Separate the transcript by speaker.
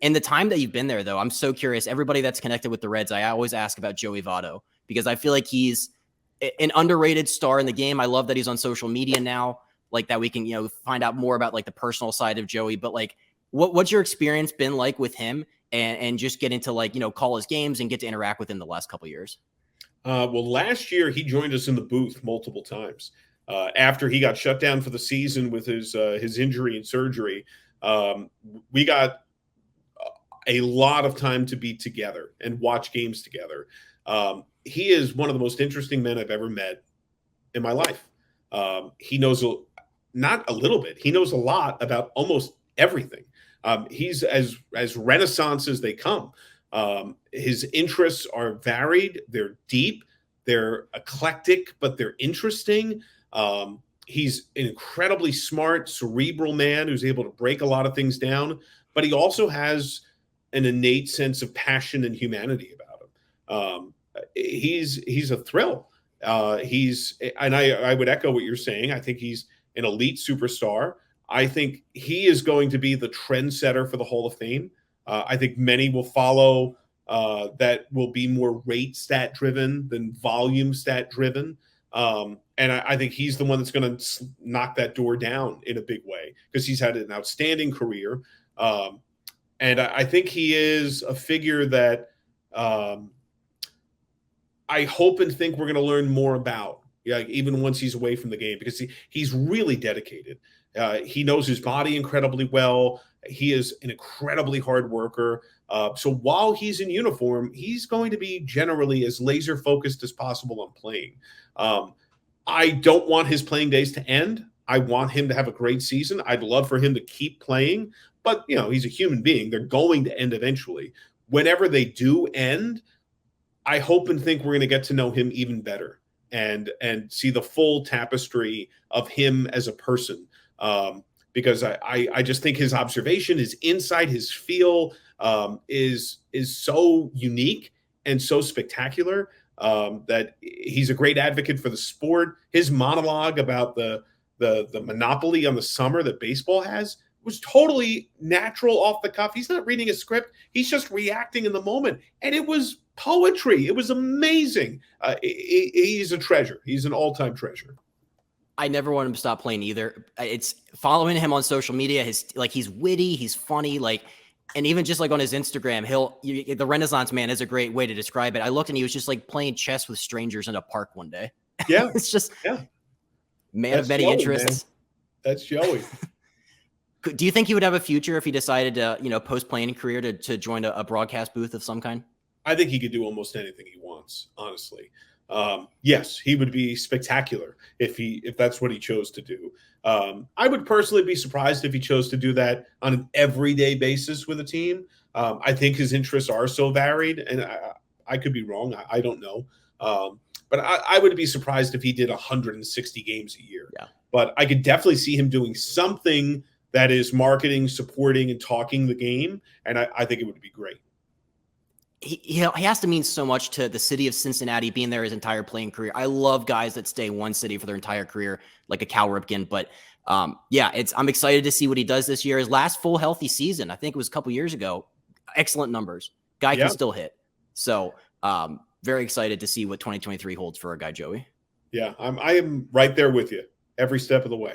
Speaker 1: In the time that you've been there, though, I'm so curious. Everybody that's connected with the Reds, I always ask about Joey Votto because I feel like he's an underrated star in the game. I love that he's on social media now, like that we can, find out more about like the personal side of Joey. But like, what's your experience been like with him and just getting to like, call his games and get to interact with him the last couple of years?
Speaker 2: Well, last year he joined us in the booth multiple times. After he got shut down for the season with his injury and surgery, we got a lot of time to be together and watch games together. He is one of the most interesting men I've ever met in my life. He knows not a little bit. He knows a lot about almost everything. He's as Renaissance as they come. His interests are varied. They're deep. They're eclectic, but they're interesting. He's an incredibly smart, cerebral man who's able to break a lot of things down, but he also has an innate sense of passion and humanity about him. He's a thrill. I would echo what you're saying. I think he's an elite superstar. I think he is going to be the trendsetter for the Hall of Fame. I think many will follow that will be more rate stat driven than volume stat driven. And I think he's the one that's going to knock that door down in a big way because he's had an outstanding career. And I think he is a figure that I hope and think we're going to learn more about, even once he's away from the game, because he's really dedicated. He knows his body incredibly well. He is an incredibly hard worker. So while he's in uniform, he's going to be generally as laser focused as possible on playing. I don't want his playing days to end. I want him to have a great season. I'd love for him to keep playing, but he's a human being. They're going to end eventually. Whenever they do end, I hope and think we're going to get to know him even better and see the full tapestry of him as a person. Because I just think his observation, his insight, his feel is so unique and so spectacular that he's a great advocate for the sport. His monologue about the monopoly on the summer that baseball has was totally natural, off the cuff. He's not reading a script. He's just reacting in the moment. And it was poetry. It was amazing. He's a treasure. He's an all-time treasure.
Speaker 1: I never want him to stop playing either. It's following him on social media. He's witty, he's funny, and even just like on his Instagram, the Renaissance man is a great way to describe it. I looked and he was just like playing chess with strangers in a park one day.
Speaker 2: Yeah.
Speaker 1: It's just man
Speaker 2: That's
Speaker 1: of many
Speaker 2: Joey,
Speaker 1: interests.
Speaker 2: Man. That's Joey.
Speaker 1: Do you think he would have a future if he decided to, post-playing career to join a broadcast booth of some kind?
Speaker 2: I think he could do almost anything he wants, honestly. Yes, he would be spectacular if that's what he chose to do. I would personally be surprised if he chose to do that on an everyday basis with a team. I think his interests are so varied, and I could be wrong. I don't know. But I would be surprised if he did 160 games a year.
Speaker 1: Yeah.
Speaker 2: But I could definitely see him doing something that is marketing, supporting, and talking the game, and I think it would be great.
Speaker 1: He has to mean so much to the city of Cincinnati, being there his entire playing career. I love guys that stay in one city for their entire career, like a Cal Ripken. But I'm excited to see what he does this year. His last full healthy season, I think it was a couple years ago. Excellent numbers. Guy can still hit. So very excited to see what 2023 holds for our guy Joey.
Speaker 2: Yeah, I am right there with you every step of the way.